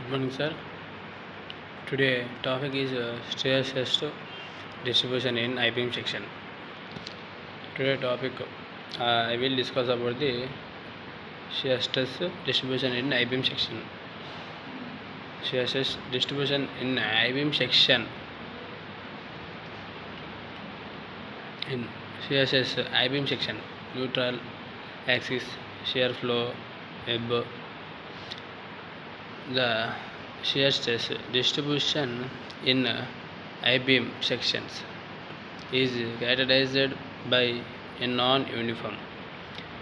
Good morning, sir. Today topic is stress test distribution in I-beam section. Today topic I will discuss about the shear stress distribution in I-beam section. Shear stress distribution in I-beam section. In shear stress I-beam section, neutral axis, shear flow, web. The shear stress distribution in I-beam sections is characterized by a non-uniform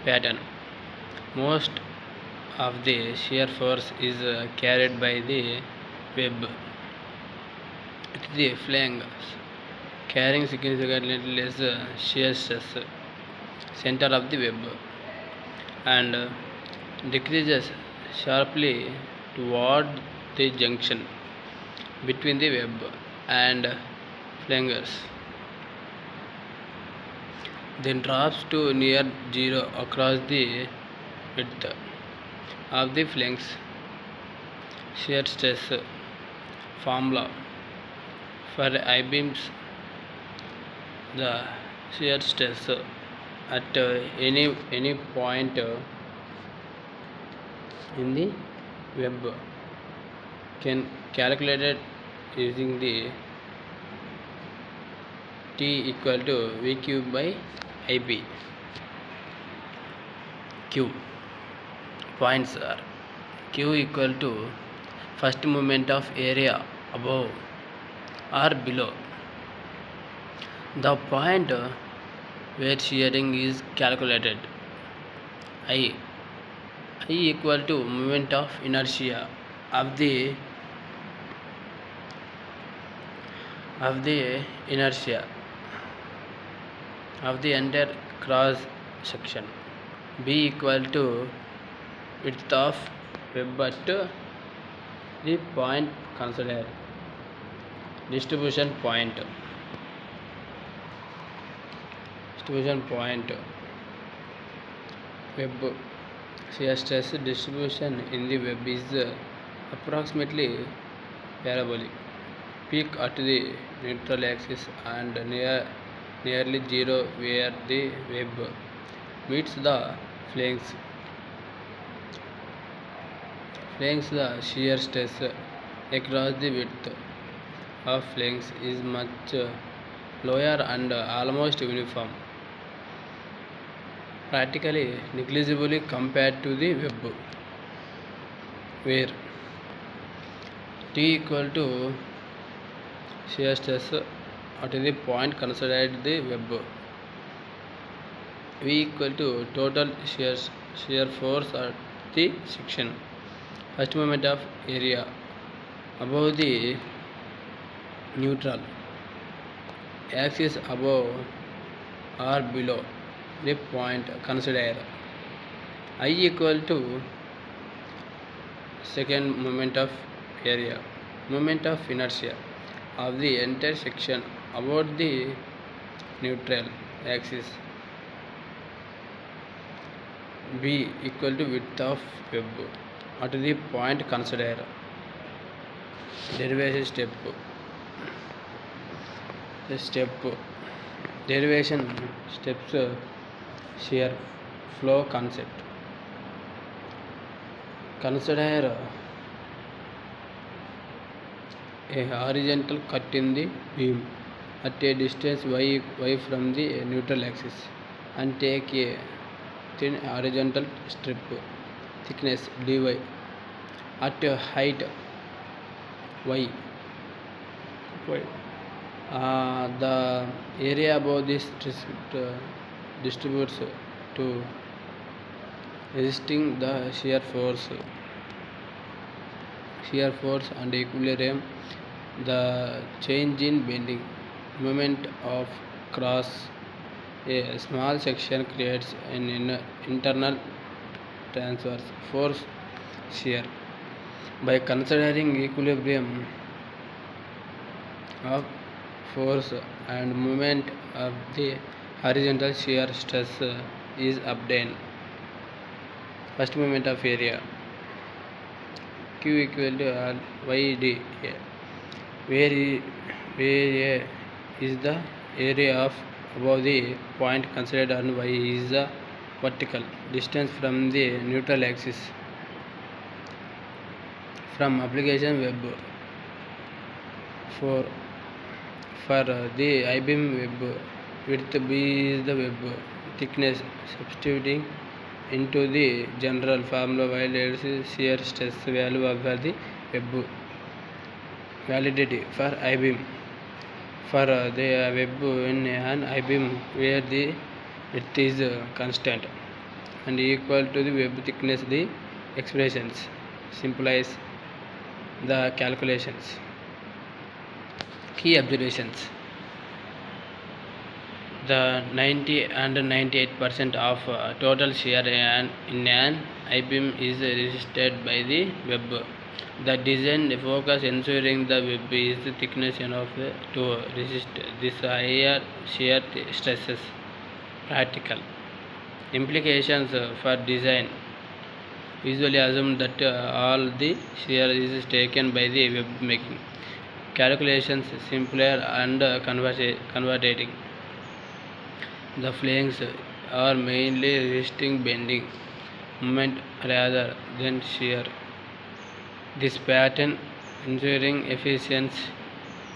pattern. Most of the shear force is carried by the web, with the flanks carrying significantly less shear stress center of the web and decreases sharply toward the junction between the web and flanges, then drops to near zero across the width of the flanks. Shear stress formula for I-beams: the shear stress at any point in the web can calculated using the T equal to V cube by IB. Q points are Q equal to first moment of area above or below the point where shearing is calculated. I equal to moment of inertia of the inertia of the entire cross section. B equal to width of web at the point considered. Distribution point web shear stress distribution in the web is approximately parabolic. Peak at the neutral axis and nearly zero where the web meets the flanks. The shear stress across the width of flanks is much lower and almost uniform, practically negligible compared to the web, where T equal to shear stress at the point considered the web, V equal to total shear force at the section, first moment of area above the neutral axis above or below the point considered. I equal to second moment of area, moment of inertia of the entire section about the neutral axis. B equal to width of web at the point considered. Derivation derivation steps shear flow concept. Consider a horizontal cut in the beam at a distance y from the neutral axis and take a thin horizontal strip thickness dy at a height y. The area above this distributes to resisting the shear force and equilibrium. The change in bending moment of cross a small section creates an internal transverse force shear. By considering equilibrium of force and moment of the horizontal shear stress is obtained. First moment of area Q equal to R Y D, where A is the area of above the point considered and Y is the vertical distance from the neutral axis. From application web for the I-beam web width B is the web thickness, substituting into the general formula while L is shear stress value of the web. Validity for I-beam. For the web in an I-beam where the width is constant and equal to the web thickness, the expressions simplifies the calculations. Key observations: the 90 and 98% of total shear in an I-beam is resisted by the web. The design focus ensuring the web is thickness enough to resist this higher shear stresses. Practical implications for design: usually assume that all the shear is taken by the web making calculations simpler and converting. The flanks are mainly resisting bending moment rather than shear. This pattern ensuring efficiency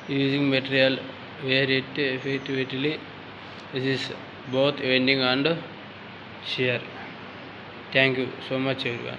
using material where it effectively resists both bending and shear. Thank you so much everyone.